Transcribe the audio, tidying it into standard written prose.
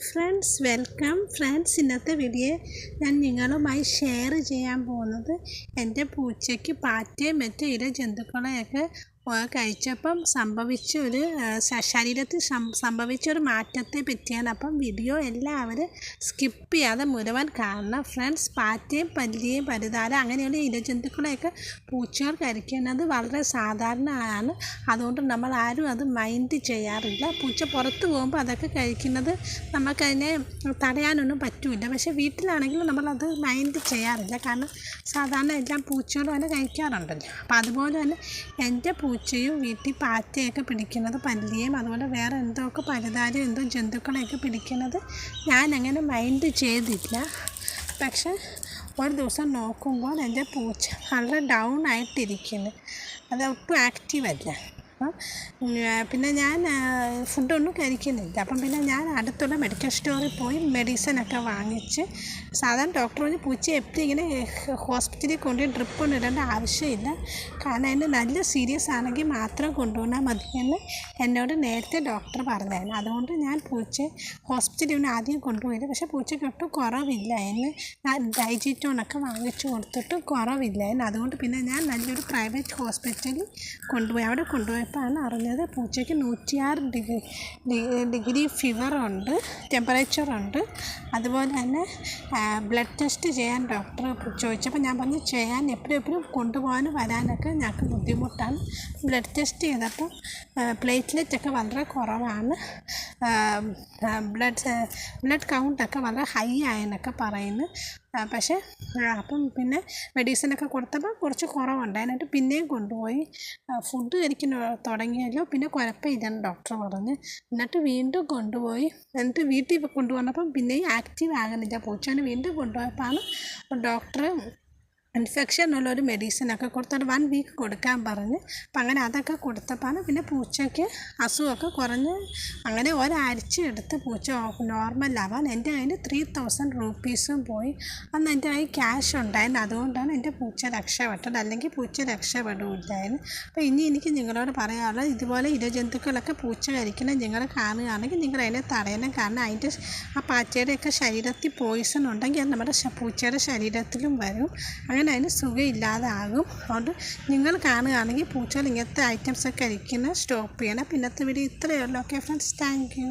Friends welcome friends. ഇന്നത്തെ video ഞാൻ നിങ്ങളുമായി ഷെയർ ചെയ്യാൻ പോകുന്നത് എൻ്റെ പൂച്ചയ്ക്ക് പാറ്റയും മറ്റ് ഇര ജന്തുക്കളെയൊക്കെ കഴിച്ചപ്പം ശരീരത്തിൽ സംഭവിച്ചൊരു മാറ്റത്തെ പറ്റിയാണ്. അപ്പം വീഡിയോ എല്ലാവരും സ്കിപ്പ് ചെയ്യാതെ മുഴുവൻ കാണണം ഫ്രണ്ട്സ്. പാറ്റയും പല്ലിയും പരുതാര അങ്ങനെയുള്ള ഇരജന്തുക്കളെയൊക്കെ പൂച്ചകൾ കഴിക്കുന്നത് വളരെ സാധാരണമാണ്. അതുകൊണ്ട് നമ്മൾ ആരും അത് മൈൻഡ് ചെയ്യാറില്ല. പൂച്ച പുറത്ത് പോകുമ്പോൾ അതൊക്കെ കഴിക്കുന്നത് നമുക്കതിനെ തടയാനൊന്നും പറ്റില്ല. പക്ഷേ വീട്ടിലാണെങ്കിൽ നമ്മളത് മൈൻഡ് ചെയ്യാറില്ല, കാരണം സാധാരണ എല്ലാം പൂച്ചകളും തന്നെ കഴിക്കാറുണ്ടല്ലോ. അപ്പം അതുപോലെ തന്നെ എൻ്റെ പൂച്ചയും വീട്ടിൽ പാറ്റയൊക്കെ പിടിക്കുന്നത്, പല്ലിയും അതുപോലെ വേറെ എന്തൊക്കെ പരുതാരും എന്തോ ജന്തുക്കളെയൊക്കെ പിടിക്കുന്നത് ഞാൻ അങ്ങനെ മൈൻഡ് ചെയ്തില്ല. പക്ഷെ ഒരു ദിവസം നോക്കുമ്പോൾ എൻ്റെ പൂച്ച വളരെ ഡൗൺ ആയിട്ടിരിക്കുന്നു, അത് ഒട്ടും ആക്റ്റീവല്ല. പിന്നെ ഞാൻ ഫുഡൊന്നും കഴിക്കുന്നില്ല. അപ്പം പിന്നെ ഞാൻ അടുത്തുള്ള മെഡിക്കൽ സ്റ്റോറിൽ പോയി മെഡിസിനൊക്കെ വാങ്ങിച്ച്, സാധാരണ ഡോക്ടർ പറഞ്ഞ് പൂച്ചയെ എപ്പോഴും ഇങ്ങനെ ഹോസ്പിറ്റലിൽ കൊണ്ടുപോയി ഡ്രിപ്പൊന്നും ഇടേണ്ട ആവശ്യമില്ല, കാരണം അതിന് നല്ല സീരിയസ് ആണെങ്കിൽ മാത്രം കൊണ്ടുപോകാൻ മതിയെന്ന് എന്നോട് നേരത്തെ ഡോക്ടർ പറഞ്ഞായിരുന്നു. അതുകൊണ്ട് ഞാൻ പൂച്ചയെ ഹോസ്പിറ്റലിൽ ആദ്യം കൊണ്ടുപോയില്ല. പക്ഷേ പൂച്ചയ്ക്ക് ഒട്ടും കുറവില്ല. അതിന് ഞാൻ ഡൈജിറ്റോണൊക്കെ വാങ്ങിച്ചു കൊടുത്തിട്ട് കുറവില്ല. അതുകൊണ്ട് പിന്നെ ഞാൻ നല്ലൊരു പ്രൈവറ്റ് ഹോസ്പിറ്റലിൽ കൊണ്ടുപോയി. അവിടെ കൊണ്ടുപോയപ്പോഴാണ് അറിഞ്ഞത് പൂച്ചയ്ക്ക് 106 ഡിഗ്രി ഫീവറുണ്ട്, ടെമ്പറേച്ചറുണ്ട്. അതുപോലെ തന്നെ ബ്ലഡ് ടെസ്റ്റ് ചെയ്യാൻ ഡോക്ടർ ചോദിച്ചപ്പോൾ ഞാൻ പറഞ്ഞു ചെയ്യാൻ എപ്പോഴും കൊണ്ടുപോകാനും വരാനൊക്കെ ഞങ്ങൾക്ക് ബുദ്ധിമുട്ടാണ്. ബ്ലഡ് ടെസ്റ്റ് ചെയ്തപ്പോൾ പ്ലേറ്റ്ലെറ്റൊക്കെ വളരെ കുറവാണ്, ബ്ലഡ് കൗണ്ടൊക്കെ വളരെ ഹൈ ആയെന്നൊക്കെ പറയുന്നു. പക്ഷേ അപ്പം പിന്നെ മെഡിസിനൊക്കെ കൊടുത്തപ്പോൾ കുറച്ച് കുറവുണ്ട്. അതിനായിട്ട് പിന്നെയും കൊണ്ടുപോയി. ഫുഡ് കഴിക്കാൻ തുടങ്ങിയല്ലോ, പിന്നെ കുഴപ്പമില്ലെന്ന് ഡോക്ടർ പറഞ്ഞ്. എന്നിട്ട് വീണ്ടും കൊണ്ടുപോയി. എന്നിട്ട് വീട്ടിൽ കൊണ്ടുവന്നപ്പം പിന്നെയും ആക്റ്റീവ് ആകുന്നില്ല പൂച്ചേനെ. വീണ്ടും കൊണ്ടുപോയപ്പോഴാണ് ഡോക്ടർ ഇൻഫെക്ഷൻ ഉള്ളൊരു മെഡിസിനൊക്കെ കൊടുത്തൊരു 1 വീക്ക് കൊടുക്കാൻ പറഞ്ഞ്. അപ്പം അങ്ങനെ അതൊക്കെ കൊടുത്തപ്പോഴാണ് പിന്നെ പൂച്ചയ്ക്ക് അസുഖമൊക്കെ കുറഞ്ഞ്. അങ്ങനെ ഒരാഴ്ച എടുത്ത് പൂച്ച നോർമലാവാൻ. എൻ്റെ കയ്യിൽ 3000 രൂപീസും പോയി. അന്ന് എൻ്റെ കയ്യിൽ ക്യാഷ് ഉണ്ടായിരുന്നു, അതുകൊണ്ടാണ് എൻ്റെ പൂച്ച രക്ഷപ്പെട്ടത്, അല്ലെങ്കിൽ പൂച്ച രക്ഷപ്പെടില്ലായിരുന്നു. അപ്പോൾ ഇനി എനിക്ക് നിങ്ങളോട് പറയാനുള്ളത്, ഇതുപോലെ ഇരജന്തുക്കളൊക്കെ പൂച്ച കഴിക്കണം നിങ്ങൾ കാണുകയാണെങ്കിൽ നിങ്ങൾ അതിനെ തടയണം. കാരണം അതിൻ്റെ ആ പാറ്റയുടെയൊക്കെ ശരീരത്തിൽ പോയിസൺ ഉണ്ടെങ്കിൽ അത് നമ്മുടെ പൂച്ചയുടെ ശരീരത്തിലും വരും, അങ്ങനെ അതിന് സുഖമില്ലാതാകും. അതുകൊണ്ട് നിങ്ങൾ കാണുകയാണെങ്കിൽ പൂച്ചകൾ ഇങ്ങനത്തെ ഐറ്റംസൊക്കെ കഴിക്കുന്നത് സ്റ്റോപ്പ് ചെയ്യണം. പിന്നത്തെ വീഡിയോ ഇത്രയേ ഉള്ളൂ. Okay friends, thank you.